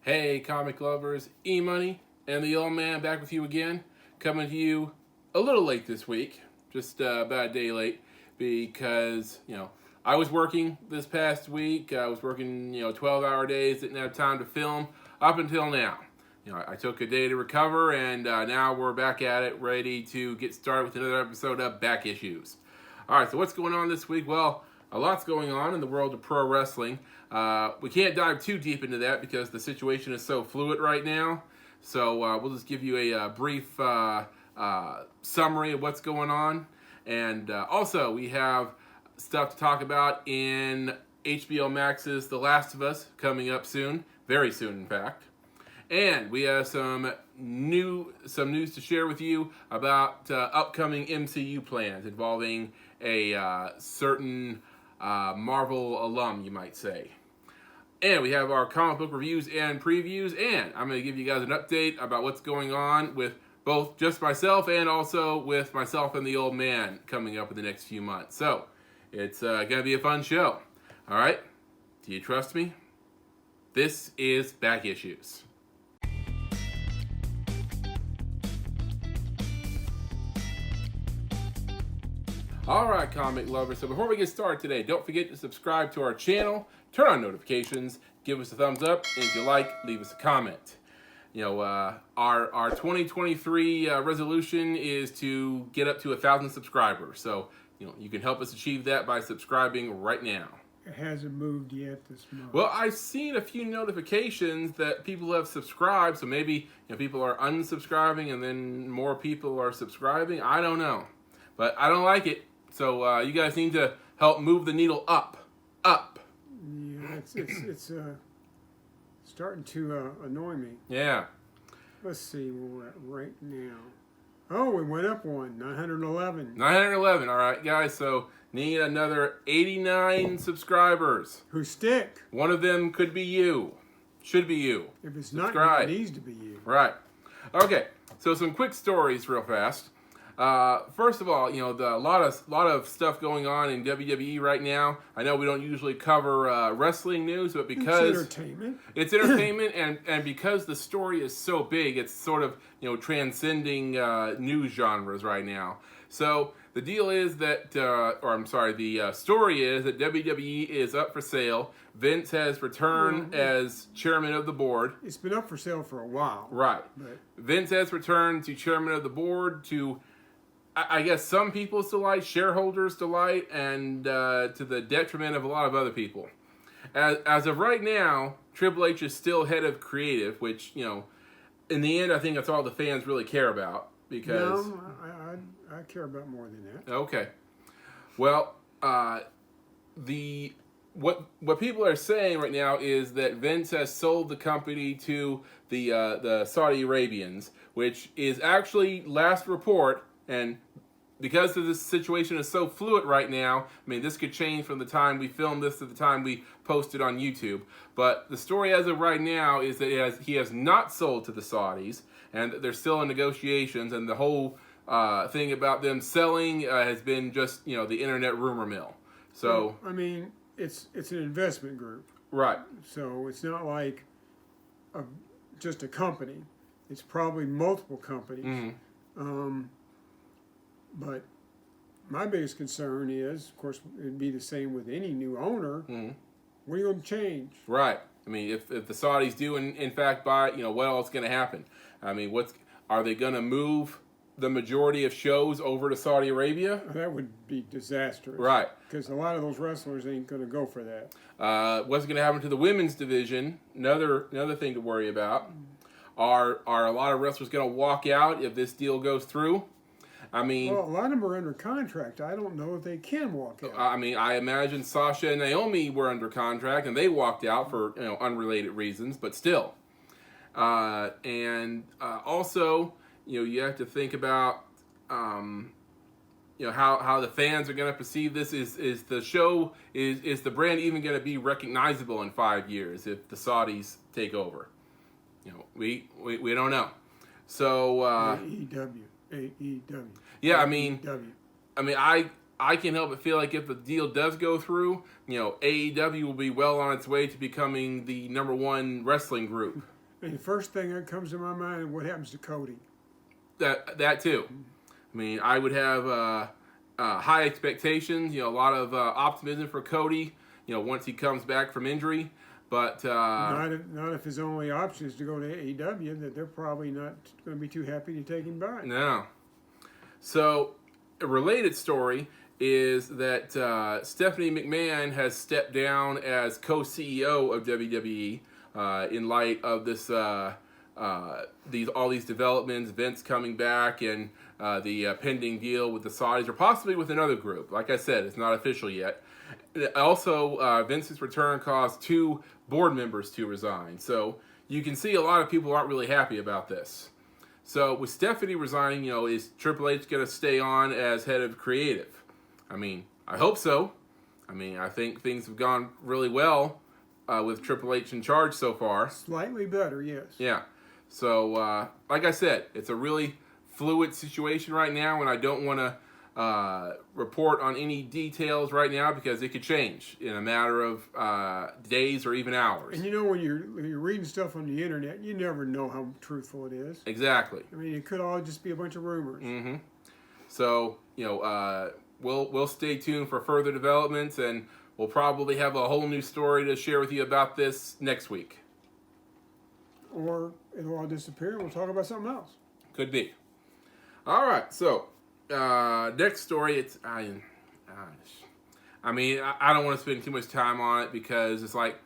Hey, comic lovers, EMoney and the old man back with you again, coming to you a little late this week, just about a day late, because, I was working this past week. I was working, 12-hour days, didn't have time to film up until now. I took a day to recover, and now we're back at it, ready to get started with another episode of Back Issues. All right, so what's going on this week? Well, a lot's going on in the world of pro wrestling. We can't dive too deep into that because the situation is so fluid right now. So we'll just give you a brief summary of what's going on. And also, we have stuff to talk about in HBO Max's The Last of Us coming up soon. Very soon, in fact. And we have some news to share with you about upcoming MCU plans involving a certain Marvel alum, you might say. And we have our comic book reviews and previews, and I'm going to give you guys an update about what's going on with both just myself and also with myself and the old man coming up in the next few months. So, it's going to be a fun show. All right? Do you trust me? This is Back Issues. Alright, comic lovers, so before we get started today, don't forget to subscribe to our channel, turn on notifications, give us a thumbs up, and if you like, leave us a comment. Our 2023 resolution is to get up to 1,000 subscribers, so you can help us achieve that by subscribing right now. It hasn't moved yet this month. Well, I've seen a few notifications that people have subscribed, so maybe people are unsubscribing and then more people are subscribing. I don't know, but I don't like it. So you guys need to help move the needle up. Yeah, it's starting to annoy me. Yeah. Let's see where we're at right now. Oh, we went up one, 911. 911, all right, guys. So need another 89 subscribers. Who stick? One of them could be you. Should be you. If it's Subscribe. not, it needs to be you. Right. Okay. So some quick stories, real fast. First of all, a lot of stuff going on in WWE right now. I know we don't usually cover wrestling news, but because it's entertainment, and because the story is so big, it's sort of transcending news genres right now. So the deal is that, the story is that WWE is up for sale. Vince has returned as chairman of the board. It's been up for sale for a while. Right. But Vince has returned to chairman of the board to, I guess, some people's delight, shareholders' delight, and to the detriment of a lot of other people. As of right now, Triple H is still head of creative, which, in the end, I think that's all the fans really care about. Because no, I care about more than that. Okay. Well, what people are saying right now is that Vince has sold the company to the Saudi Arabians, which is actually last report. And because of this situation is so fluid right now, this could change from the time we filmed this to the time we posted on YouTube. But the story as of right now is that he has not sold to the Saudis, and they're still in negotiations, and the whole thing about them selling has been just, the internet rumor mill. So, it's an investment group. Right. So it's not like just a company. It's probably multiple companies. Mm-hmm. But my biggest concern is, of course, it'd be the same with any new owner. Mm-hmm. What are you going to change? Right. If the Saudis do in fact buy, what else is going to happen? Are they going to move the majority of shows over to Saudi Arabia? That would be disastrous. Right. Because a lot of those wrestlers ain't going to go for that. What's going to happen to the women's division? Another thing to worry about. Are a lot of wrestlers going to walk out if this deal goes through? Well, a lot of them are under contract. I don't know if they can walk out. I imagine Sasha and Naomi were under contract, and they walked out for unrelated reasons, but still. Also, you have to think about how the fans are going to perceive this. Is the show is the brand even going to be recognizable in 5 years if the Saudis take over? We don't know. So AEW. yeah, AEW. I I can't help but feel like if the deal does go through, AEW will be well on its way to becoming the #1 wrestling group. And the first thing that comes to my mind is what happens to Cody. That too. I mean, I would have high expectations. A lot of optimism for Cody. Once he comes back from injury, but not if his only option is to go to AEW. That they're probably not going to be too happy to take him back. No. So, a related story is that Stephanie McMahon has stepped down as co-CEO of WWE in light of this all these developments, Vince coming back, and the pending deal with the Saudis, or possibly with another group. Like I said, it's not official yet. Also, Vince's return caused 2 board members to resign. So you can see a lot of people aren't really happy about this. So with Stephanie resigning, is Triple H going to stay on as head of creative? I mean, I hope so. I mean, I think things have gone really well with Triple H in charge so far. Slightly better, yes. Yeah. So, like I said, it's a really fluid situation right now, and I don't want to report on any details right now because it could change in a matter of days or even hours. And when you're reading stuff on the internet, you never know how truthful it is. Exactly. I mean, it could all just be a bunch of rumors. Mm-hmm. So, we'll stay tuned for further developments, and we'll probably have a whole new story to share with you about this next week. Or it'll all disappear and we'll talk about something else. Could be. All right, so next story. I don't want to spend too much time on it because it's like,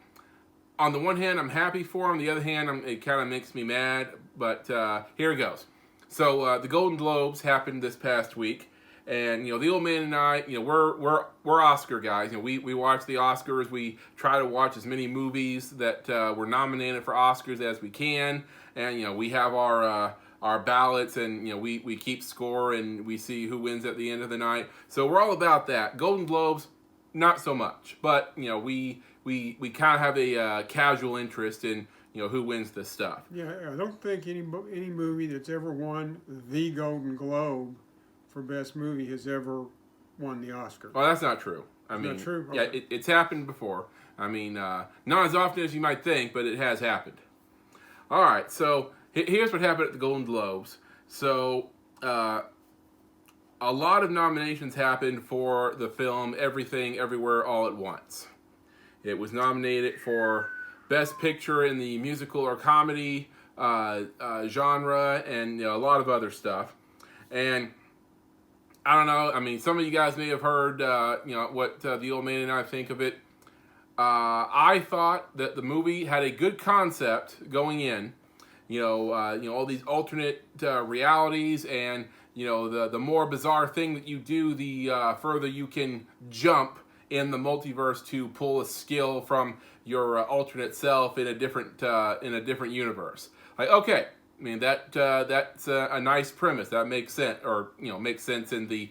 on the one hand, I'm happy for him. The other hand, it kind of makes me mad. But here it goes. So the Golden Globes happened this past week, and the old man and I, we're Oscar guys. We watch the Oscars. We try to watch as many movies that were nominated for Oscars as we can, and we have our ballots, and we keep score, and we see who wins at the end of the night. So we're all about that. Golden Globes, not so much, but we kind of have a casual interest in who wins this stuff. Yeah, I don't think any movie that's ever won the Golden Globe for Best Movie has ever won the Oscar. Well, that's not true. Not true? Yeah, Okay. it's happened before. I mean, not as often as you might think, but it has happened. All right, so here's what happened at the Golden Globes. So, a lot of nominations happened for the film Everything, Everywhere, All at Once. It was nominated for Best Picture in the musical or comedy genre, and a lot of other stuff. And I don't know. I mean, some of you guys may have heard, what the old man and I think of it. I thought that the movie had a good concept going in. All these alternate realities, and the more bizarre thing that you do, the further you can jump in the multiverse to pull a skill from your alternate self in a different universe. Like, okay, I mean that's a nice premise that makes sense, or makes sense in the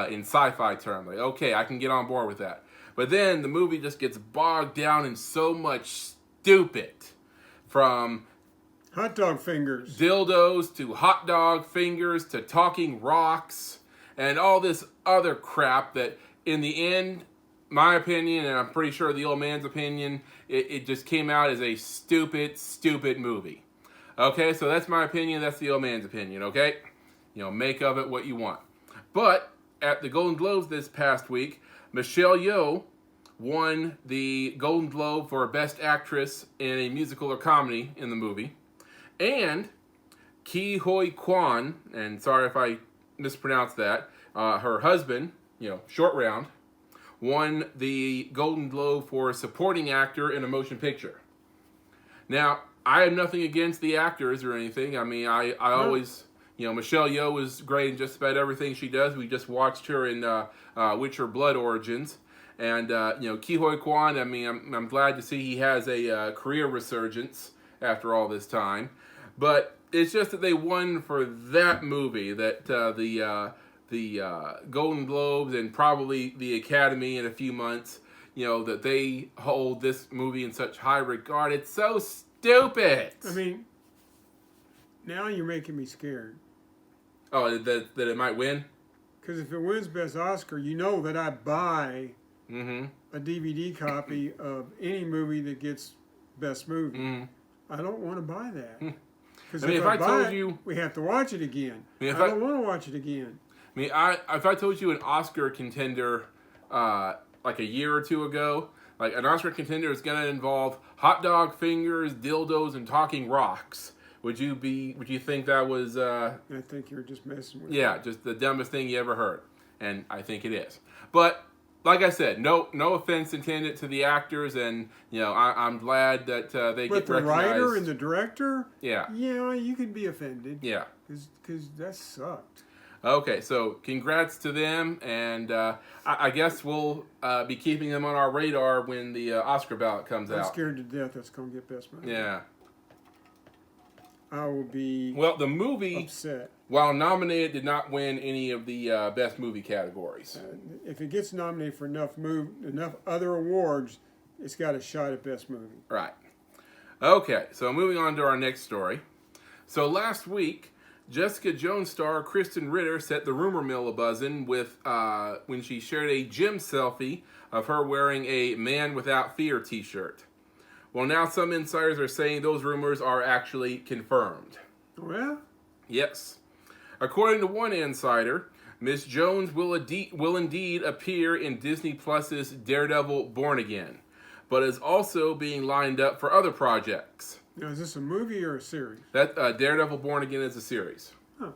in sci-fi term. Like, okay, I can get on board with that. But then the movie just gets bogged down in so much stupid, from hot dog fingers, dildos to hot dog fingers to talking rocks and all this other crap that in the end, my opinion, and I'm pretty sure the old man's opinion, it just came out as a stupid movie. Okay, so that's my opinion, that's the old man's opinion, okay? Make of it what you want. But at the Golden Globes this past week, Michelle Yeoh won the Golden Globe for Best Actress in a Musical or Comedy in the movie. And Ki Hoi Kwan, and sorry if I mispronounced that, her husband, Short Round, won the Golden Globe for Supporting Actor in a Motion Picture. Now, I have nothing against the actors or anything. I mean, I always, Michelle Yeoh is great in just about everything she does. We just watched her in Witcher Blood Origins. And, Ki Hoi Kwan, I mean, I'm glad to see he has a career resurgence after all this time. But it's just that they won for that movie, that the Golden Globes and probably the Academy in a few months, that they hold this movie in such high regard. It's so stupid. I mean, now you're making me scared. Oh, that it might win? Because if it wins Best Oscar, you know that I buy Mm-hmm. a DVD copy of any movie that gets Best Movie. Mm-hmm. I don't want to buy that. Because if I buy told it, you, we have to watch it again. I mean, I don't want to watch it again. if I told you an Oscar contender, like a year or two ago, like an Oscar contender is going to involve hot dog fingers, dildos, and talking rocks, would you think that was? I think you're just messing with. Yeah, just the dumbest thing you ever heard, and I think it is. But like I said, no offense intended to the actors, and I'm glad that they but get the recognized. writer and the director, yeah, you can be offended. Yeah, because that sucked. Okay, so congrats to them, and I guess we'll be keeping them on our radar when the Oscar ballot comes out. I'm scared to death that's going to get Best Movie. Yeah. I will be the movie, upset. While nominated, did not win any of the Best Movie categories. If it gets nominated for enough other awards, it's got a shot at Best Movie. Right. Okay, so moving on to our next story. So last week, Jessica Jones star Krysten Ritter set the rumor mill a-buzzing with when she shared a gym selfie of her wearing a Man Without Fear t-shirt. Well, now some insiders are saying those rumors are actually confirmed. Oh, yeah? Yes. According to one insider, Miss Jones will indeed appear in Disney Plus's Daredevil Born Again, but is also being lined up for other projects. Now, is this a movie or a series? That Daredevil Born Again is a series. Huh.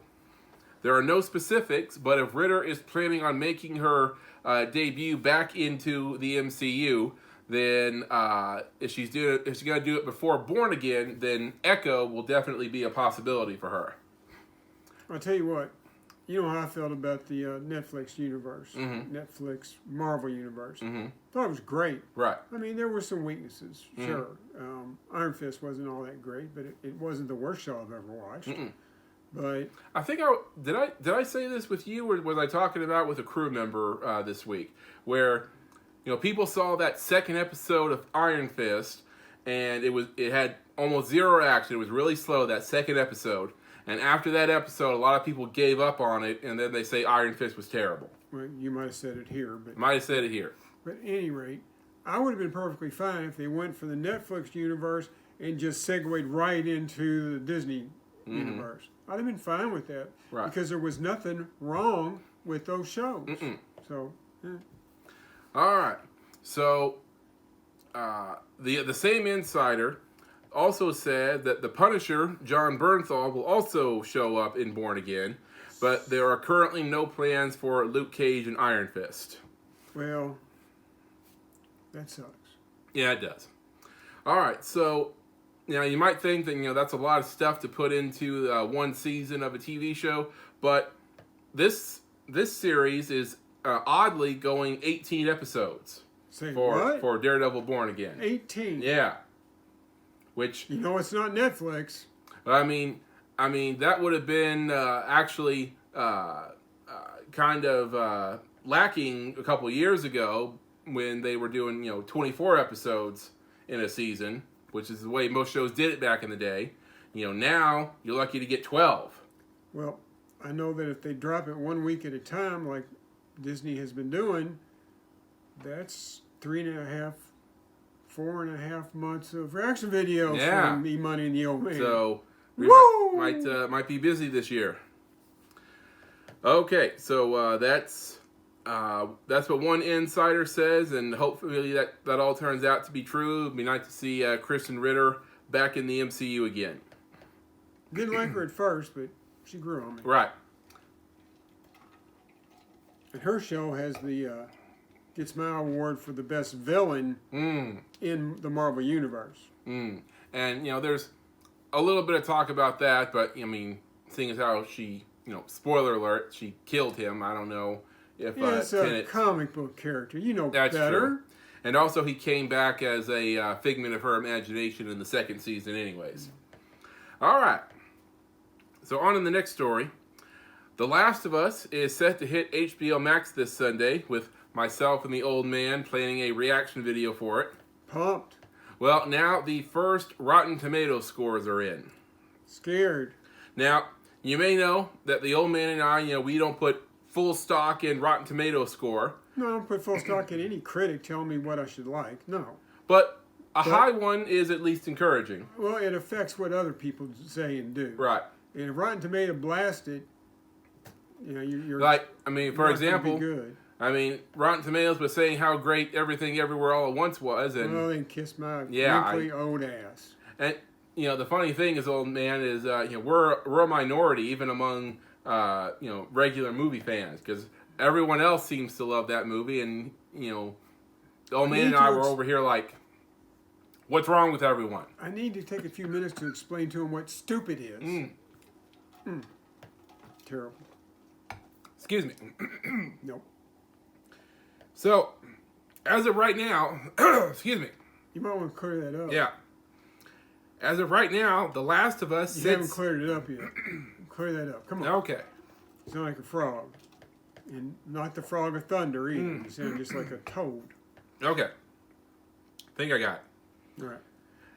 There are no specifics, but if Ritter is planning on making her debut back into the MCU, then if she's going to do it before Born Again, then Echo will definitely be a possibility for her. I'll tell you what. You know how I felt about the Netflix universe, Mm-hmm. Netflix Marvel universe. Mm-hmm. Thought it was great. Right. I mean, there were some weaknesses, Mm-hmm. sure. Iron Fist wasn't all that great, but it wasn't the worst show I've ever watched. Mm-mm. But I think did I say this with you, or was I talking about with a crew member this week, where people saw that second episode of Iron Fist, and it had almost zero action. It was really slow, that second episode. And after that episode, a lot of people gave up on it, and then they say Iron Fist was terrible. well, you might have said it here, but Might have said it here. at any rate, I would have been perfectly fine if they went for the Netflix universe and just segued right into the Disney universe. I'd have been fine with that Right. because there was nothing wrong with those shows. Mm-mm. So, yeah. All right. So the same insider also said that the Punisher, John Bernthal, will also show up in Born Again, but there are currently no plans for Luke Cage and Iron Fist. Well, that sucks. Yeah, it does. All right, so you might think that that's a lot of stuff to put into one season of a TV show, but this series is oddly going 18 episodes Say for what? Daredevil Born Again. 18. Yeah. Which, You know it's not Netflix. I mean that would have been actually kind of lacking a couple years ago when they were doing 24 episodes in a season, which is the way most shows did it back in the day. Now you're lucky to get 12. Well, I know that if they drop it 1 week at a time, like Disney has been doing, that's 3.5, 4.5 months of reaction videos Yeah. from EMoney and the Old Man. So we Woo! might be busy this year. Okay, so that's what one insider says, and hopefully that all turns out to be true. It'd be nice to see Krysten Ritter back in the MCU again. Didn't like her at first, but she grew on me. Right. And her show has the gets my award for the best villain in the Marvel Universe. And there's a little bit of talk about that, but seeing as how she, spoiler alert, she killed him. I don't know if Yeah, it's a Tenet. comic book character. You know That's better. true. And also, he came back as a figment of her imagination in the second season, anyways. All right. So on in the next story. The Last of Us is set to hit HBO Max this Sunday, with myself and the old man planning a reaction video for it. Pumped. Well, now the first Rotten Tomatoes scores are in. Scared. Now, you may know that the old man and I, we don't put full stock in Rotten Tomatoes score. No, I don't put full stock in any critic telling me what I should like. No. But a high one is at least encouraging. Well, it affects what other people say and do. Right. And if Rotten Tomato blasted, you're like, I mean, for example, good. I mean, Rotten Tomatoes was saying how great Everything Everywhere All at Once was, and well, then kiss my wrinkly old ass. And the funny thing is, old man, is we're a minority even among regular movie fans, because everyone else seems to love that movie, and the old man and I were over here like, what's wrong with everyone? I need to take a few minutes to explain to him what stupid is. Terrible. Excuse me. Nope. So, as of right now, excuse me. You might want to clear that up. Yeah. As of right now, The Last of Us. You haven't cleared it up yet. Clear that up. Come on. Okay. You sound like a frog, and not the frog of thunder either. You sound just like a toad. Okay. I think I got it. All right.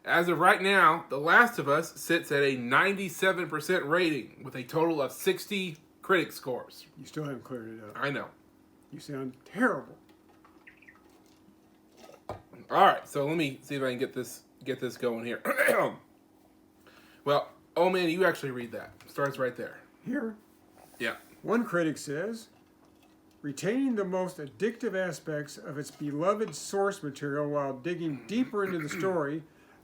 As of right now, The Last of Us sits at a 97% rating with a total of 60 critic scores. You still haven't cleared it up. I know. You sound terrible. All right, so let me see if I can get this going here. Well, oh man, you actually read that. Starts right there. Here? Yeah. One critic says, retaining the most addictive aspects of its beloved source material while digging deeper into the story,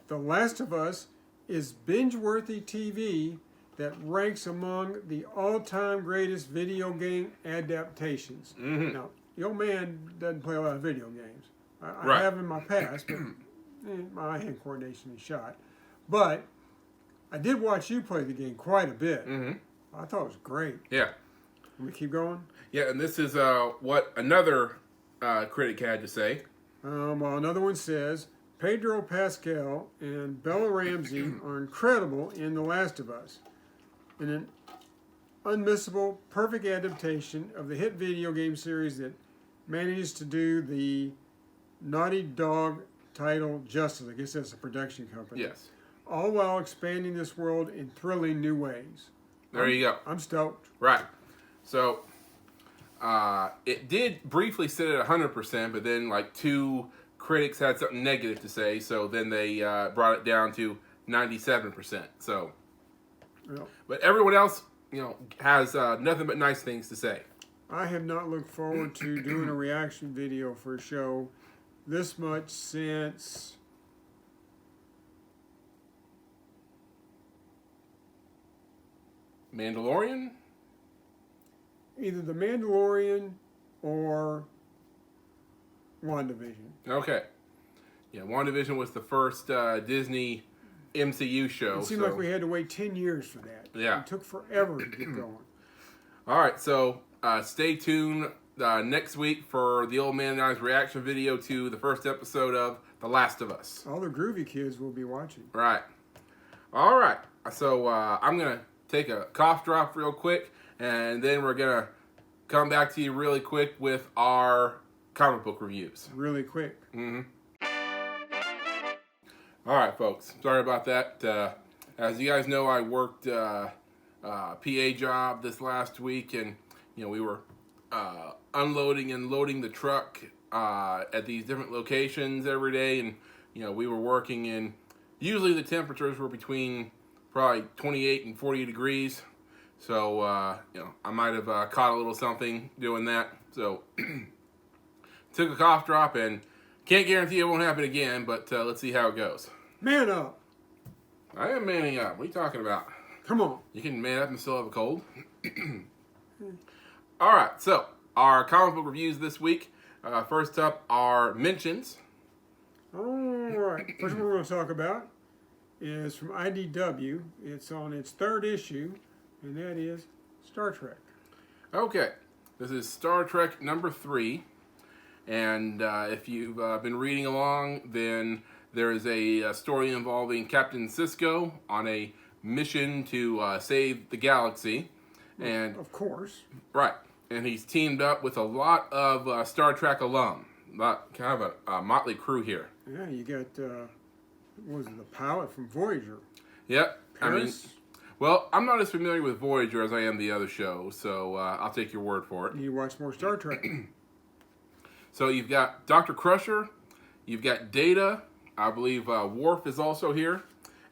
The Last of Us is binge-worthy TV that ranks among the all-time greatest video game adaptations. Now, the old man doesn't play a lot of video games. I have in my past, but my hand coordination is shot. But I did watch you play the game quite a bit. I thought it was great. Yeah. Can we keep going? Yeah, and this is what another critic had to say. Well, another one says, Pedro Pascal and Bella Ramsey are incredible in The Last of Us. In an unmissable, perfect adaptation of the hit video game series that manages to do the Naughty Dog title justice. I guess that's a production company. Yes. All while expanding this world in thrilling new ways. There you go. I'm stoked. Right. So, it did briefly sit at 100%, but then like two critics had something negative to say, so then they brought it down to 97%. So, Well, but everyone else, has nothing but nice things to say. I have not looked forward to doing a reaction video for a show this much since Mandalorian? either The Mandalorian or WandaVision. Okay. Yeah, WandaVision was the first Disney MCU show. It seemed like we had to wait 10 years for that. Yeah. It took forever to get going. All right, so stay tuned next week for the Old Man and I's reaction video to the first episode of The Last of Us. All the groovy kids will be watching. Right. All right. So I'm going to take a cough drop real quick, and then we're going to come back to you really quick with our comic book reviews. Really quick. All right, folks. Sorry about that. As you guys know, I worked PA job this last week, and we were unloading and loading the truck at these different locations every day, and we were working in. Usually, the temperatures were between probably 28 and 40 degrees. So I might have caught a little something doing that. So took a cough drop, and can't guarantee it won't happen again. But let's see how it goes. Man up. I am manning up. What are you talking about? Come on. You can man up and still have a cold. All right, so our comic book reviews this week. First up are mentions. All right. First one we're going to talk about is from IDW. It's on its third issue, and that is Star Trek. Okay, this is Star Trek number 3. And if you've been reading along, then there is a story involving Captain Sisko on a mission to save the galaxy. And of course. Right. And he's teamed up with a lot of Star Trek alum. Kind of a motley crew here. Yeah, you got, what was it, the pilot from Voyager? Yep. Paris? Well, I'm not as familiar with Voyager as I am the other show, so I'll take your word for it. You watch more Star Trek. So you've got Dr. Crusher, you've got Data, I believe Worf is also here,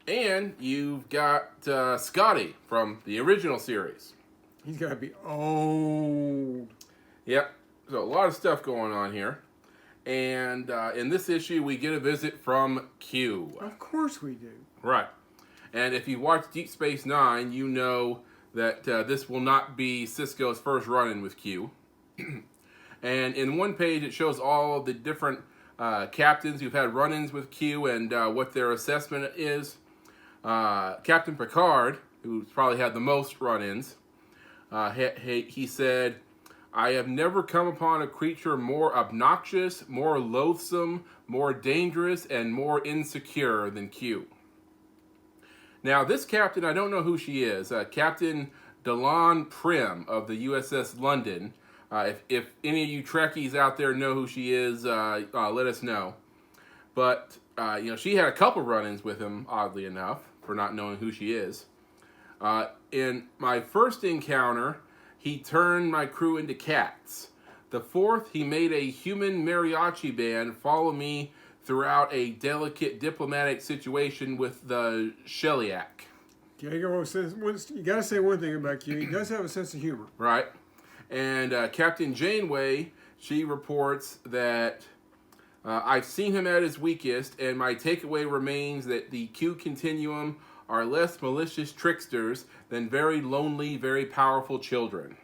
and you've got Scotty from the original series. He's got to be old. Yep, so a lot of stuff going on here. And in this issue, we get a visit from Q. Of course we do. Right. And if you watch Deep Space Nine, you know that this will not be Cisco's first run-in with Q. And in one page, it shows all the different captains who've had run-ins with Q and what their assessment is. Captain Picard, who's probably had the most run-ins, he said, "I have never come upon a creature more obnoxious, more loathsome, more dangerous, and more insecure than Q." Now, this captain, I don't know who she is. Captain Delon Prim of the USS London. If any of you Trekkies out there know who she is, let us know. But, she had a couple run-ins with him, oddly enough, for not knowing who she is. In my first encounter, he turned my crew into cats. The fourth, he made a human mariachi band follow me throughout a delicate diplomatic situation with the Shellyak. Okay, you got to say one thing about Q. He does have a sense of humor. Right. And Captain Janeway, she reports that I've seen him at his weakest, and my takeaway remains that the Q Continuum are less malicious tricksters than very lonely, very powerful children.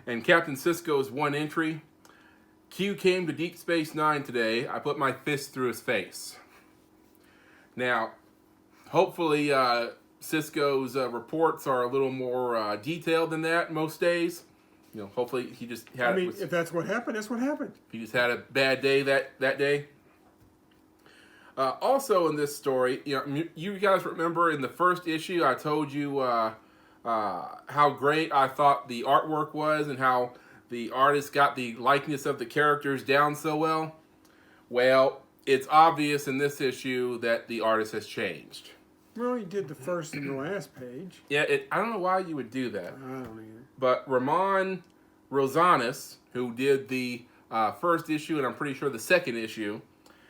And Captain Sisko's one entry, Q came to Deep Space Nine today. I put my fist through his face. Now, hopefully Sisko's reports are a little more detailed than that most days. Hopefully he just had... if that's what happened, that's what happened. He just had a bad day that day. Also in this story, you guys remember in the first issue I told you how great I thought the artwork was and how the artist got the likeness of the characters down so well. Well, it's obvious in this issue that the artist has changed. Well, he did the first and the last page. Yeah, I don't know why you would do that. I don't either. But Ramon Rosanes, who did the first issue and I'm pretty sure the second issue,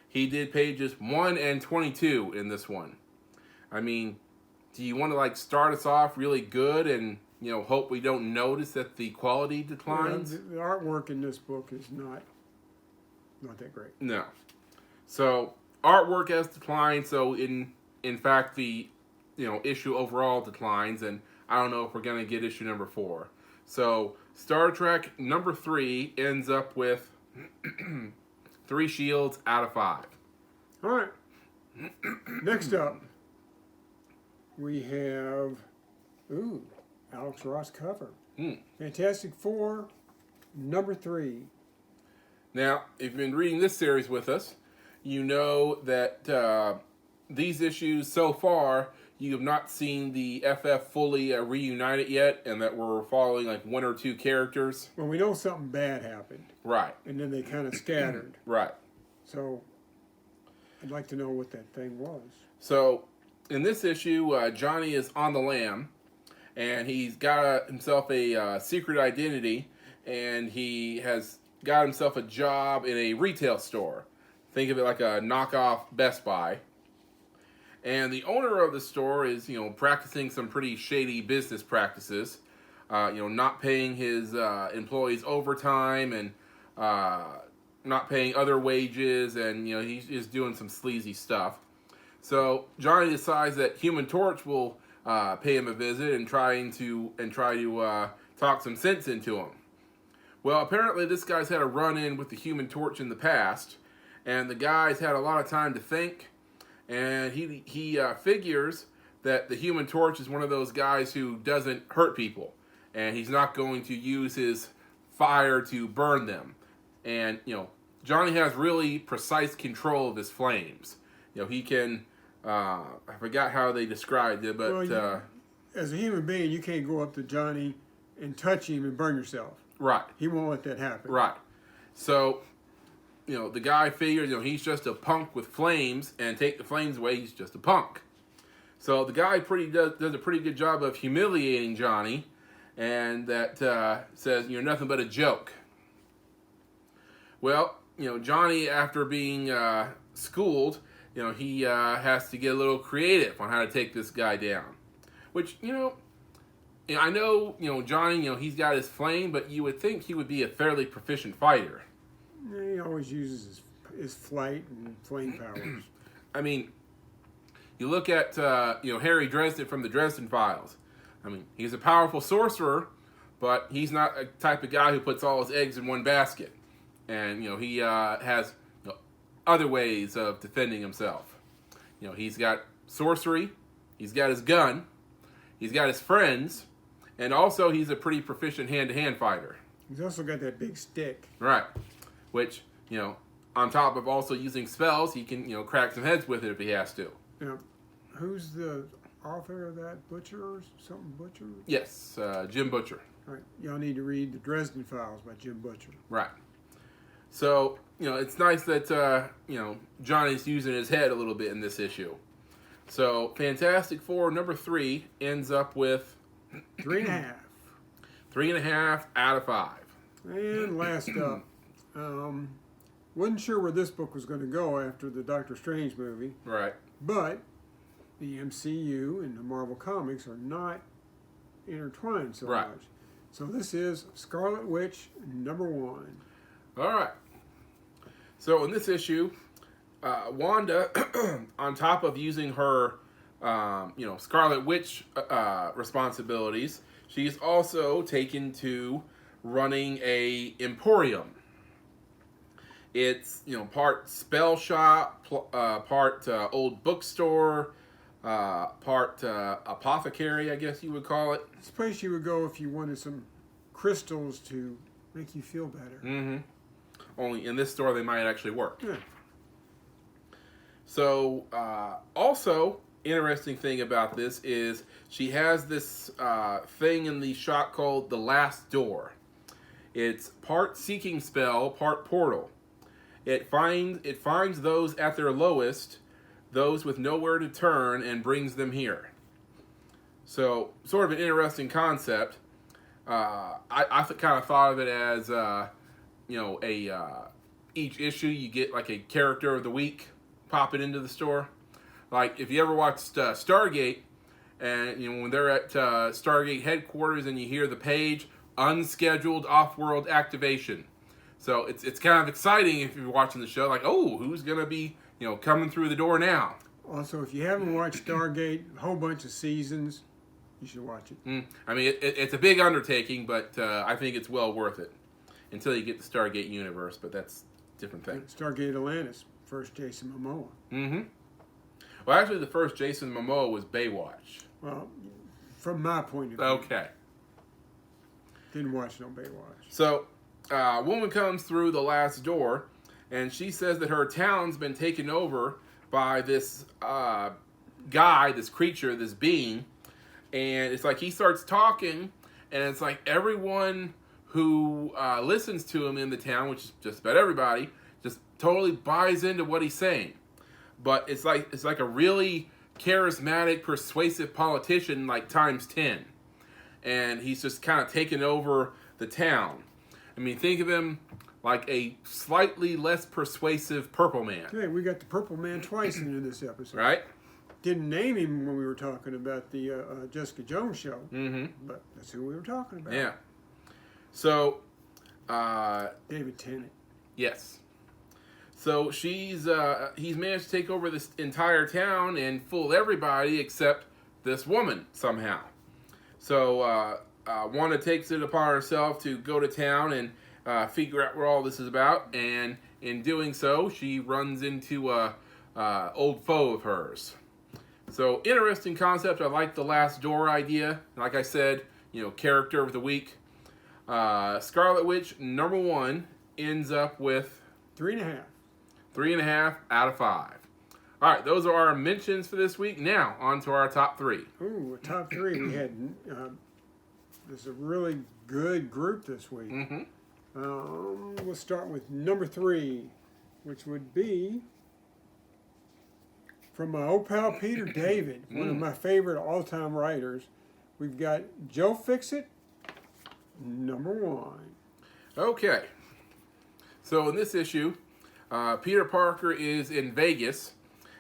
he did pages 1 and 22 in this one. I mean, do you want to start us off really good and hope we don't notice that the quality declines? The artwork in this book is not that great. No. So artwork has declined. So in fact the issue overall declines, and I don't know if we're gonna get issue number 4. So Star Trek number 3 ends up with 3 shields out of 5. All right. Next up, we have Alex Ross cover. Fantastic Four, number 3. Now, if you've been reading this series with us, you know that these issues so far, you have not seen the FF fully reunited yet, and that we're following 1 or 2 characters. Well, we know something bad happened. Right. And then they kind of scattered. Right. So, I'd like to know what that thing was. So, in this issue, Johnny is on the lam, and he's got himself a secret identity, and he has got himself a job in a retail store. Think of it like a knockoff Best Buy. And the owner of the store is, practicing some pretty shady business practices. Not paying his employees overtime and not paying other wages, and he's just doing some sleazy stuff. So Johnny decides that Human Torch will pay him a visit and try to talk some sense into him. Well, apparently this guy's had a run-in with the Human Torch in the past, and the guy's had a lot of time to think, and he figures that the Human Torch is one of those guys who doesn't hurt people, and he's not going to use his fire to burn them. And Johnny has really precise control of his flames. He can I forgot how they described it, but as a human being, you can't go up to Johnny and touch him and burn yourself. Right. He won't let that happen. Right. So, the guy figures, he's just a punk with flames, and take the flames away, he's just a punk. So the guy does a pretty good job of humiliating Johnny, and that says, "You're nothing but a joke." Well, Johnny, after being schooled, he has to get a little creative on how to take this guy down. Which, I know, Johnny, he's got his flame, but you would think he would be a fairly proficient fighter. Yeah, he always uses his flight and flame powers. I mean, you look at, Harry Dresden from the Dresden Files. I mean, he's a powerful sorcerer, but he's not a type of guy who puts all his eggs in one basket. And, he has other ways of defending himself. He's got sorcery, he's got his gun, he's got his friends, and also he's a pretty proficient hand-to-hand fighter. He's also got that big stick. Right. Which, on top of also using spells, he can, crack some heads with it if he has to. Now, who's the author of that? Butcher or something? Butcher? Yes, Jim Butcher. All right. Y'all need to read the Dresden Files by Jim Butcher. Right. So, it's nice that, Johnny's using his head a little bit in this issue. So, Fantastic Four number 3 ends up with 3.5. 3.5 out of 5. And last up, wasn't sure where this book was going to go after the Doctor Strange movie. Right. But the MCU and the Marvel Comics are not intertwined so Right. much. So this is Scarlett Witch number 1. All right. So in this issue, Wanda, on top of using her, Scarlet Witch responsibilities, she's also taken to running a emporium. It's, part spell shop, part old bookstore, part apothecary, I guess you would call it. It's a place you would go if you wanted some crystals to make you feel better. Mm-hmm. Only in this store they might actually work. Yeah. So, also, interesting thing about this is she has this thing in the shop called the Last Door. It's part seeking spell, part portal. It finds those at their lowest, those with nowhere to turn, and brings them here. So, sort of an interesting concept. I kind of thought of it as, each issue you get like a character of the week popping into the store. Like if you ever watched Stargate, and when they're at Stargate headquarters and you hear the page, unscheduled off-world activation. So it's kind of exciting if you're watching the show, like, oh, who's gonna be coming through the door now? Also, if you haven't watched Stargate, a whole bunch of seasons, you should watch it. I mean, it's a big undertaking, but I think it's well worth it until you get the Stargate universe. But that's a different thing. Stargate Atlantis, first Jason Momoa. Mm-hmm. Well, actually, the first Jason Momoa was Baywatch. Well, from my point of view. Okay. Didn't watch no Baywatch. So, a woman comes through the Last Door, and she says that her town's been taken over by this guy, this creature, this being. And it's like he starts talking, and it's like everyone who listens to him in the town, which is just about everybody, just totally buys into what he's saying. But it's like a really charismatic, persuasive politician, like times 10. And he's just kind of taken over the town. I mean, think of him like a slightly less persuasive Purple Man. Hey, we got the Purple Man twice into this episode. Right? Didn't name him when we were talking about the Jessica Jones show. Mm-hmm. But that's who we were talking about. Yeah. So, David Tennant. Yes. So he's managed to take over this entire town and fool everybody except this woman somehow. So Wanda takes it upon herself to go to town and figure out what all this is about. And in doing so, she runs into a old foe of hers. So interesting concept. I like the Last Door idea. Like I said, character of the week. Scarlet Witch number 1 ends up with 3.5. 3.5 out of 5. All right, those are our mentions for this week. Now, on to our top 3. Ooh, top 3. We had this is a really good group this week. Mm-hmm. We'll start with number 3, which would be From my old pal Peter David, one of my favorite all-time writers, we've got Joe Fixit, #1. Okay. So in this issue, Peter Parker is in Vegas,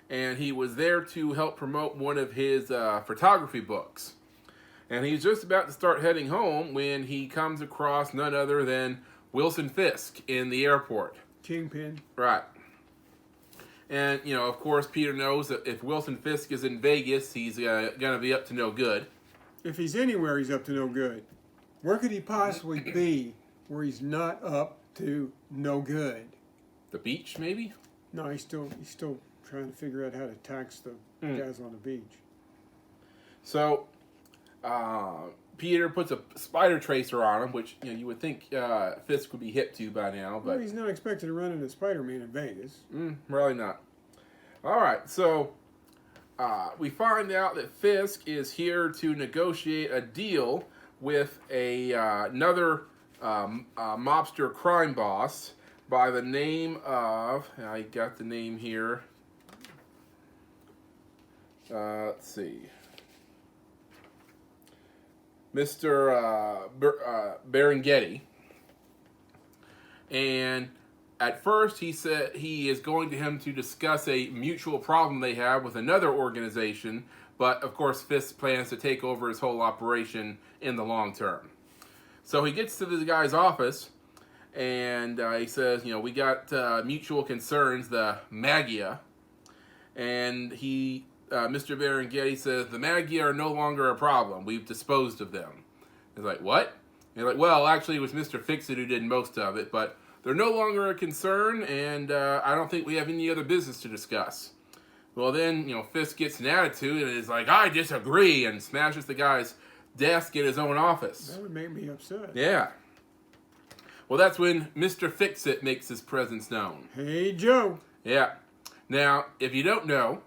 and he was there to help promote one of his photography books. And he's just about to start heading home when he comes across none other than Wilson Fisk in the airport. Kingpin. Right. And, you know, of course, Peter knows that if Wilson Fisk is in Vegas, he's going to be up to no good. If he's anywhere, he's up to no good. Where could he possibly be where he's not up to no good? The beach, maybe? No, he's still trying to figure out how to tax the guys on the beach. So, Peter puts a spider tracer on him, which, you know, you would think Fisk would be hip to by now, but Well, he's not expected to run into Spider-Man in Vegas. Really not. All right, so we find out that Fisk is here to negotiate a deal with another mobster crime boss by the name of, I got the name here. Let's see. Mr. Berengetti. And at first he said he is going to him to discuss a mutual problem they have with another organization, but of course Fisk plans to take over his whole operation in the long term. So he gets to the guy's office and he says, you know, we got mutual concerns, the Magia, and Mr. Berengetti says, the Magia are no longer a problem. We've disposed of them. He's like, what? And like, well, actually, it was Mr. Fixit who did most of it, but they're no longer a concern, and I don't think we have any other business to discuss. Well, then, you know, Fisk gets an attitude and is like, I disagree, and smashes the guy's desk in his own office. That would make me upset. Yeah. Well, that's when Mr. Fixit makes his presence known. Hey, Joe. Yeah. Now, if you don't know,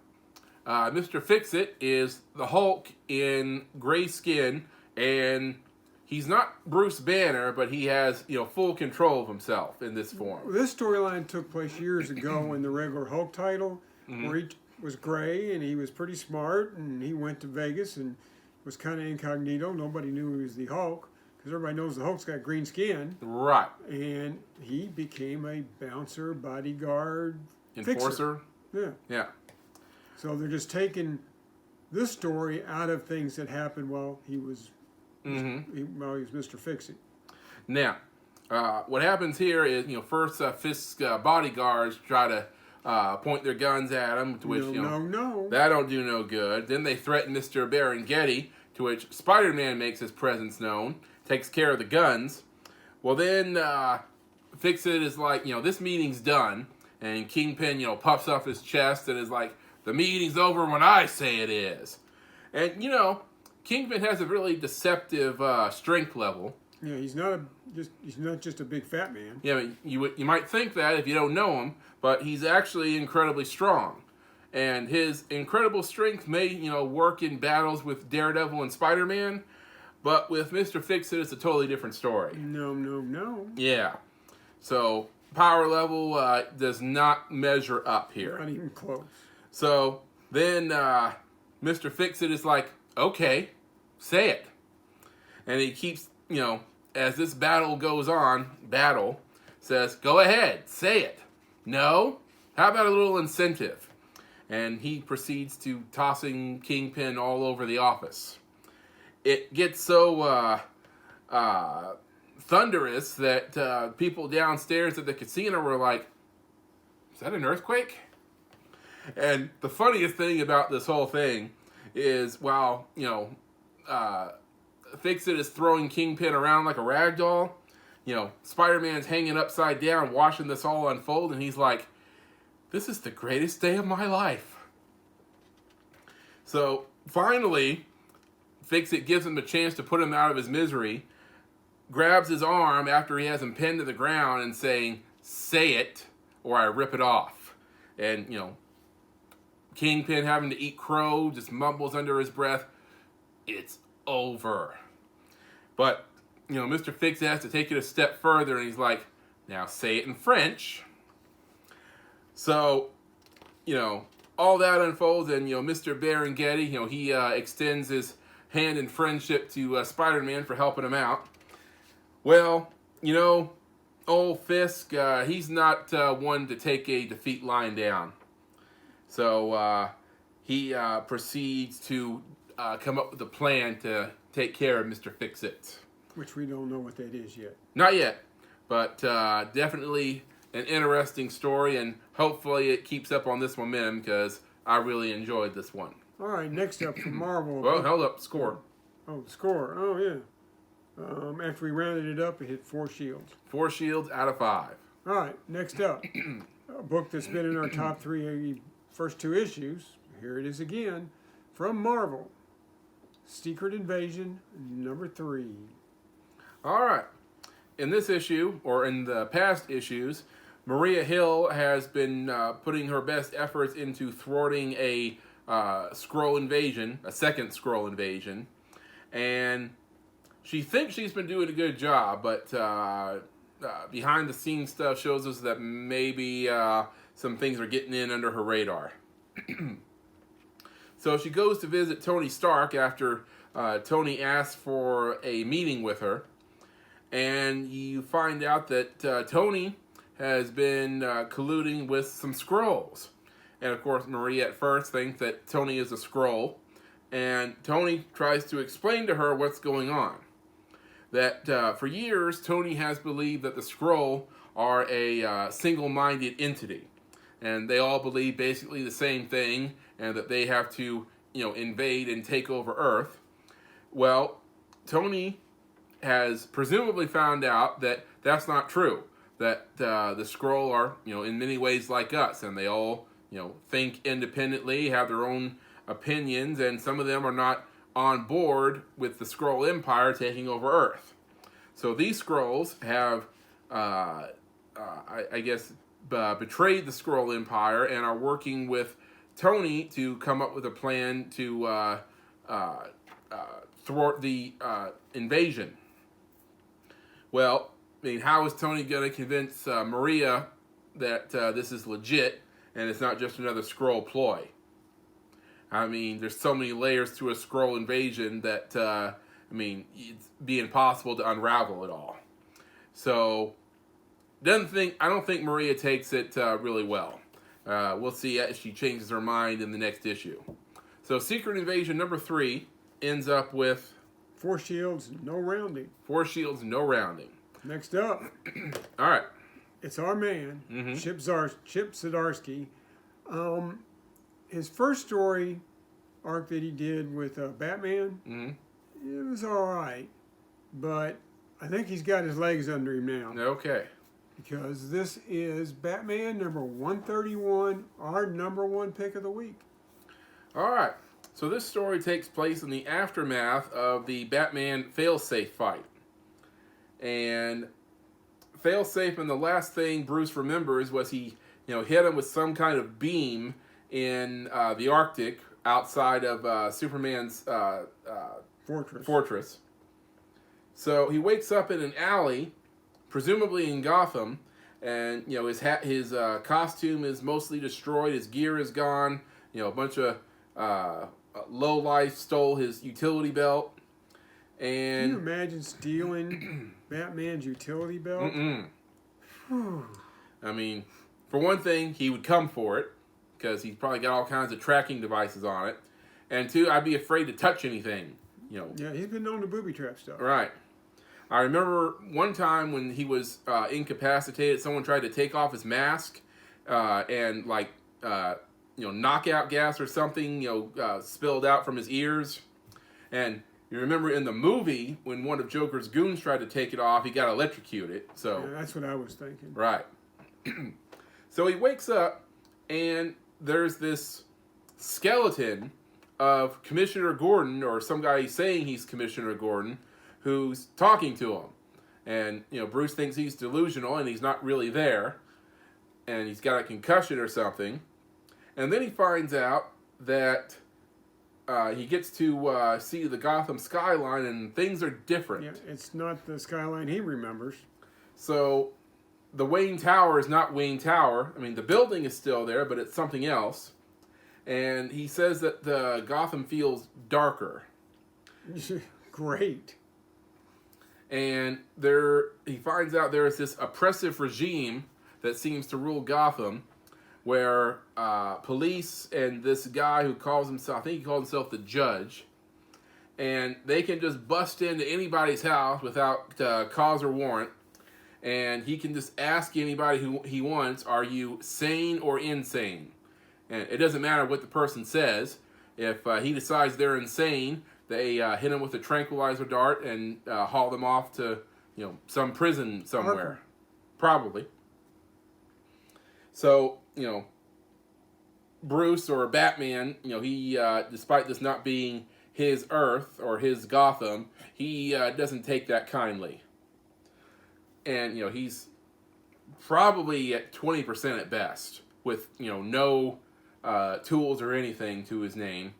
Mr. Fixit is the Hulk in gray skin, and he's not Bruce Banner, but he has, you know, full control of himself in this form. This storyline took place years ago in the regular Hulk title, where he was gray and he was pretty smart, and he went to Vegas and was kind of incognito. Nobody knew he was the Hulk, because everybody knows the Hulk's got green skin. Right. And he became a bouncer, bodyguard, Enforcer. Fixer. Yeah. Yeah. So they're just taking this story out of things that happened while he was Mr. Fixit. Now, what happens here is, you know, first Fisk's bodyguards try to point their guns at him, to which, No. that don't do no good. Then they threaten Mr. Berengetti, to which Spider-Man makes his presence known, takes care of the guns. Well, then Fixit is like, you know, this meeting's done, and Kingpin, you know, puffs up his chest and is like, the meeting's over when I say it is. And, you know, Kingpin has a really deceptive strength level. Yeah, he's not just a big fat man. Yeah, you might think that if you don't know him, but he's actually incredibly strong. And his incredible strength may, you know, work in battles with Daredevil and Spider-Man, but with Mr. Fixit, it's a totally different story. No. Yeah. So, power level does not measure up here. Not even close. So, then Mr. Fixit is like, okay, say it. And he keeps, you know, as this battle goes on, says, go ahead, say it. No? How about a little incentive? And he proceeds to tossing Kingpin all over the office. It gets so thunderous that people downstairs at the casino were like, is that an earthquake? And the funniest thing about this whole thing is, while, you know, Fixit is throwing Kingpin around like a rag doll, you know, Spider-Man's hanging upside down watching this all unfold, and he's like, this is the greatest day of my life. So, finally, Fixit gives him a chance to put him out of his misery, grabs his arm after he has him pinned to the ground and saying, say it, or I rip it off. And, you know, Kingpin, having to eat crow, just mumbles under his breath, it's over. But, you know, Mr. Fixit has to take it a step further, and he's like, now say it in French. So, you know, all that unfolds, and Mr. Berengetti, he extends his hand in friendship to Spider-Man for helping him out. Well, old Fisk, he's not one to take a defeat lying down. So he proceeds to come up with a plan to take care of Mr. Fixit. Which we don't know what that is yet. Not yet, but definitely an interesting story, and hopefully it keeps up on this momentum because I really enjoyed this one. All right, next up from Marvel. Well, hold up, score. Oh, score. Oh, yeah. After we rounded it up, it hit 4 shields. 4 shields out of 5. All right, next up. A book that's been in our top 3 first 2 issues. Here it is again. From Marvel. Secret Invasion, number 3. All right. In this issue, or in the past issues, Maria Hill has been putting her best efforts into thwarting a Skrull invasion, a second Skrull invasion. And she thinks she's been doing a good job, but behind the scenes stuff shows us that maybe some things are getting in under her radar. So she goes to visit Tony Stark after Tony asks for a meeting with her. And you find out that Tony has been colluding with some Skrulls. And of course, Maria at first thinks that Tony is a Skrull. And Tony tries to explain to her what's going on. That for years, Tony has believed that the Skrull are a single-minded entity. And they all believe basically the same thing, and that they have to, invade and take over Earth. Well, Tony has presumably found out that that's not true. That the Skrull are, in many ways like us, and they all, think independently, have their own opinions, and some of them are not on board with the Skrull Empire taking over Earth. So these Skrulls have, I guess, betrayed the Skrull Empire and are working with Tony to come up with a plan to thwart the invasion. Well, how is Tony going to convince Maria that this is legit and it's not just another Skrull ploy? There's so many layers to a Skrull invasion that, it's be impossible to unravel it all. So, I don't think Maria takes it really well. We'll see if she changes her mind in the next issue. So, Secret Invasion number 3 ends up with 4 shields, no rounding. 4 shields, no rounding. Next up. All right. It's our man, Chip Zdarsky. His first story arc that he did with Batman, it was all right. But I think he's got his legs under him now. Okay. Because this is Batman number 131, our number 1 pick of the week. All right. So this story takes place in the aftermath of the Batman failsafe fight. And failsafe, and the last thing Bruce remembers was he, hit him with some kind of beam in the Arctic outside of Superman's fortress. So he wakes up in an alley, presumably in Gotham, and his costume is mostly destroyed. His gear is gone. A bunch of lowlife stole his utility belt. And can you imagine stealing Batman's utility belt? For one thing, he would come for it because he's probably got all kinds of tracking devices on it. And 2, I'd be afraid to touch anything. Yeah, he's been known to booby trap stuff. Right. I remember one time when he was incapacitated, someone tried to take off his mask and knockout gas or something, spilled out from his ears. And you remember in the movie when one of Joker's goons tried to take it off, he got electrocuted. So yeah, that's what I was thinking. Right. So he wakes up and there's this skeleton of Commissioner Gordon, or some guy saying he's Commissioner Gordon, who's talking to him. And, Bruce thinks he's delusional and he's not really there. And he's got a concussion or something. And then he finds out that he gets to see the Gotham skyline and things are different. Yeah, it's not the skyline he remembers. So the Wayne Tower is not Wayne Tower. The building is still there, but it's something else. and he says that the Gotham feels darker. Great. And he finds out there is this oppressive regime that seems to rule Gotham, where police and this guy who calls himself, I think he calls himself the Judge, and they can just bust into anybody's house without cause or warrant, and he can just ask anybody who he wants, are you sane or insane? And it doesn't matter what the person says. If he decides they're insane, they hit him with a tranquilizer dart and haul them off to, some prison somewhere. Probably. So, Bruce or Batman, he, despite this not being his Earth or his Gotham, he doesn't take that kindly. And, he's probably at 20% at best with, no tools or anything to his name.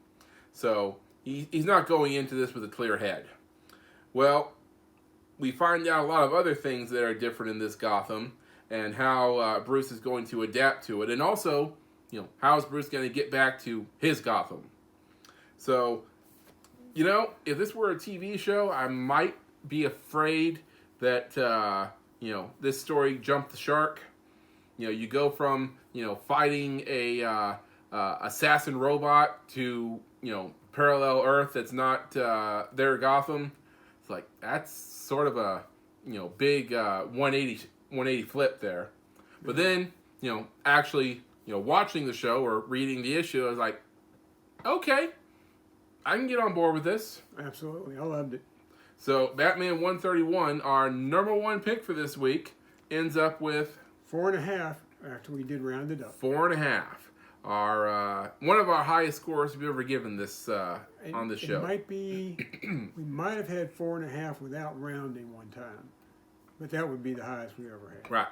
So he's not going into this with a clear head. Well, we find out a lot of other things that are different in this Gotham and how Bruce is going to adapt to it. And also, how is Bruce going to get back to his Gotham? So, if this were a TV show, I might be afraid that, this story jumped the shark. You go from, fighting a assassin robot to, parallel Earth that's not their Gotham. It's like, that's sort of a, big 180 flip there. But then, actually, watching the show or reading the issue, I was like, okay, I can get on board with this. Absolutely. I loved it. So, Batman 131, our number one pick for this week, ends up with 4.5 after we did round it up. 4.5. Our one of our highest scores we've ever given this on the show. It might be, we might have had 4.5 without rounding one time, but that would be the highest we ever had. Right.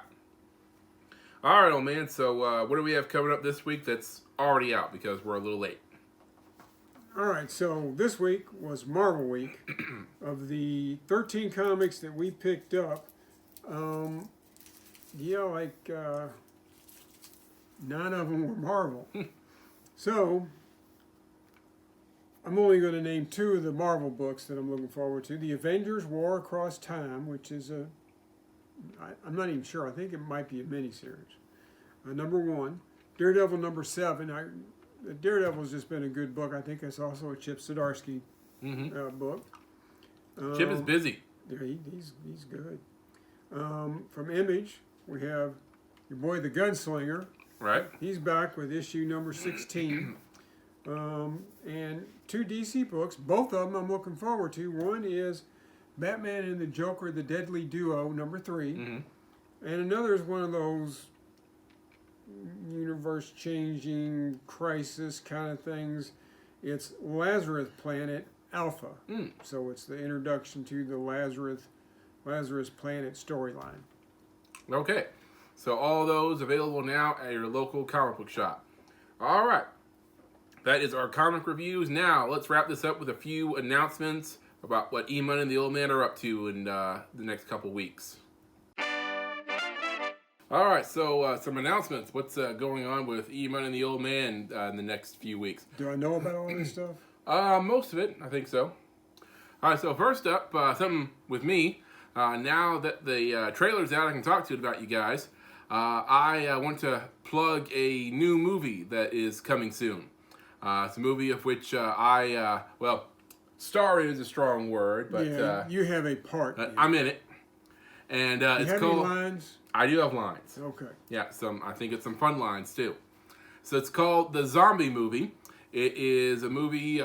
All right, old man. So what do we have coming up this week that's already out because we're a little late? All right, so this week was Marvel Week. Of the 13 comics that we picked up, 9 of them were Marvel. So, I'm only going to name 2 of the Marvel books that I'm looking forward to. The Avengers War Across Time, which is I'm not even sure, I think it might be a miniseries. Number 1. Daredevil number 7. Daredevil's just been a good book. I think it's also a Chip Zdarsky book. Chip is busy. He's good. From Image, we have your boy the Gunslinger. Right. He's back with issue number 16. And 2 DC books. Both of them I'm looking forward to. One is Batman and the Joker, the Deadly Duo, number 3. Mm-hmm. And another is one of those universe-changing crisis kind of things. It's Lazarus Planet Alpha. So it's the introduction to the Lazarus Planet storyline. Okay. So all those available now at your local comic book shop. All right. That is our comic reviews. Now, let's wrap this up with a few announcements about what EMoney and the Old Man are up to in the next couple weeks. All right, so some announcements. What's going on with EMoney and the Old Man in the next few weeks? Do I know about all this stuff? Most of it, I think so. All right, so first up, something with me. Now that the trailer's out, I can talk to you about you guys. I want to plug a new movie that is coming soon. It's a movie of which star is a strong word, but yeah, you have a part. I'm in it, and it's have called. Any lines? I do have lines. Okay. Yeah, I think it's some fun lines too. So it's called The Zombie Movie. It is a movie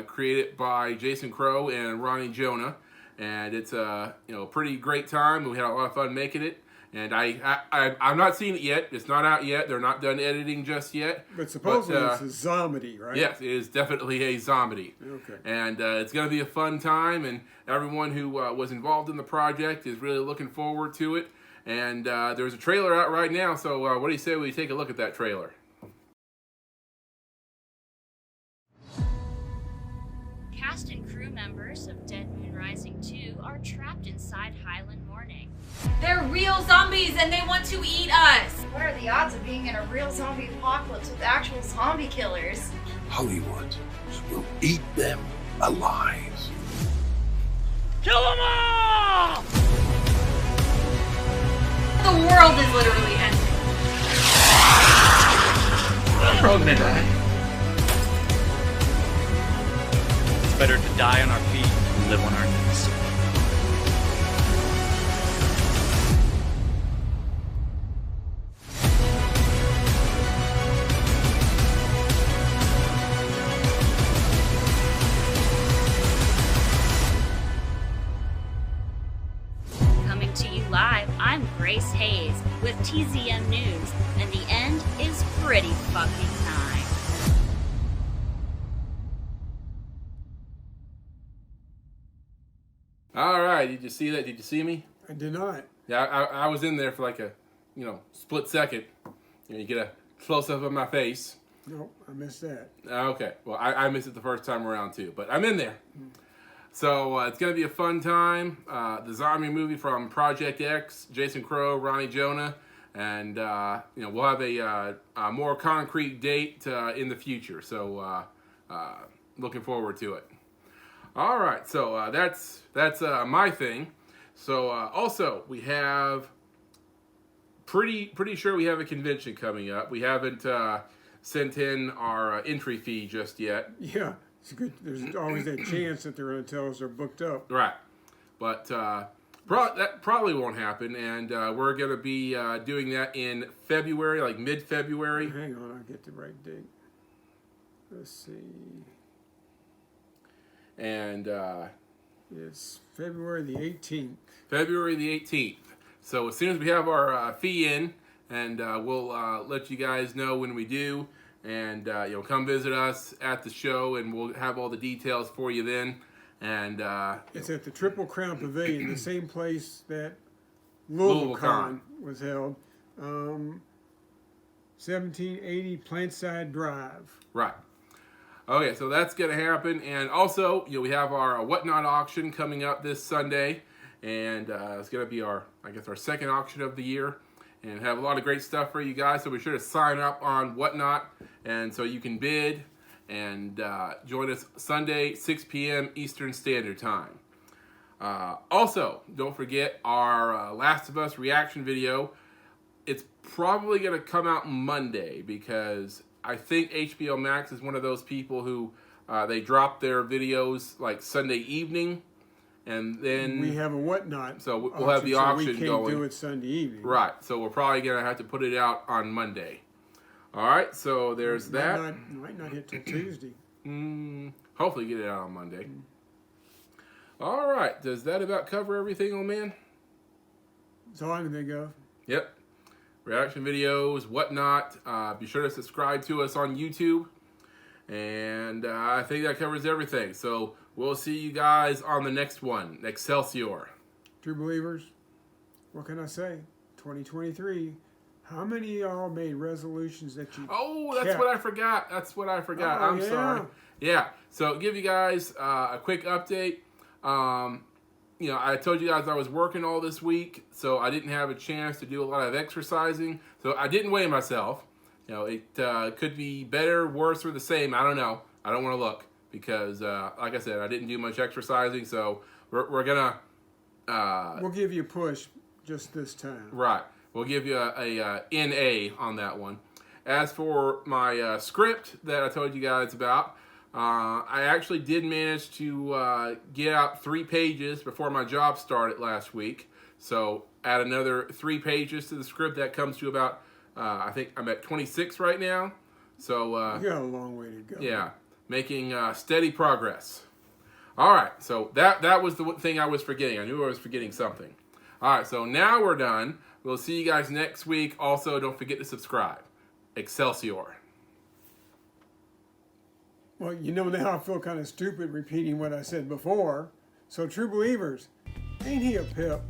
created by Jason Crow and Ronnie Jonah, and it's a pretty great time. We had a lot of fun making it. And I've not seen it yet. It's not out yet. They're not done editing just yet. But supposedly it's a zombie, right? Yes, it is definitely a zombie. Okay. And it's going to be a fun time, and everyone who was involved in the project is really looking forward to it. And there's a trailer out right now, so what do you say we take a look at that trailer? Cast and crew members of Dead Moon Rising 2 are trapped inside Highland Morning. They're real zombies and they want to eat us! What are the odds of being in a real zombie apocalypse with actual zombie killers? Hollywood will eat them alive. Kill them all! The world is literally ending. We're all gonna die. It's better to die on our feet than live on our knees. Coming to you live, I'm Grace Hayes with TZM News, and the end is pretty fucking nigh. All right, did you see that? Did you see me? I did not. Yeah, I was in there for like a, split second. You get a close-up of my face. Nope, I missed that. Okay, well, I missed it the first time around too, but I'm in there. So it's going to be a fun time. The zombie movie from Project X, Jason Crow, Ronnie Jonah, and we'll have a more concrete date in the future. So looking forward to it. All right, so that's my thing. So also we have pretty sure we have a convention coming up. We haven't sent in our entry fee just yet. Yeah, it's good. There's always that chance that they're going to tell us they're booked up. Right, but that probably won't happen, and we're going to be doing that in February, like mid-February. Hang on, I'll get the right date. Let's see. And It's February the 18th. February the 18th. So as soon as we have our fee in, and we'll let you guys know when we do, and come visit us at the show, and we'll have all the details for you then. And It's at the Triple Crown Pavilion, the same place that Louisville LouisvilleCon was held. 1780 Plantside Drive. right. Okay, so that's going to happen. And also, we have our Whatnot auction coming up this Sunday. And it's going to be our second auction of the year. And have a lot of great stuff for you guys. So be sure to sign up on Whatnot. And so you can bid and join us Sunday, 6 p.m. Eastern Standard Time. Also, don't forget our Last of Us reaction video. It's probably going to come out Monday because I think HBO Max is one of those people who they drop their videos like Sunday evening, and then We have a Whatnot. So we'll have the auction so we can't going. do it Sunday evening. Right. So we're probably gonna have to put it out on Monday. All right. So there's that. Might not hit till Tuesday. Hopefully get it out on Monday. All right. Does that about cover everything, old man? That's all I can think of. Yep. Reaction videos, Whatnot. Be sure to subscribe to us on YouTube. And I think that covers everything. So we'll see you guys on the next one. Excelsior. True believers, what can I say? 2023. How many of y'all made resolutions that you Oh, that's kept? what I forgot. Oh, I'm yeah. sorry. Yeah. So give you guys a quick update. I told you guys I was working all this week, so I didn't have a chance to do a lot of exercising. So I didn't weigh myself. It could be better, worse, or the same. I don't know. I don't want to look because, like I said, I didn't do much exercising. So we're gonna. We'll give you a push just this time. Right. We'll give you a NA on that one. As for my script that I told you guys about, I actually did manage to get out 3 pages before my job started last week. So add another 3 pages to the script. That comes to about, I think I'm at 26 right now. So You got a long way to go. yeah, making steady progress. All right, so that was the thing I was forgetting. I knew I was forgetting something. All right, so now we're done. We'll see you guys next week. Also, don't forget to subscribe. Excelsior. Well, now I feel kind of stupid repeating what I said before. So, true believers, ain't he a pip?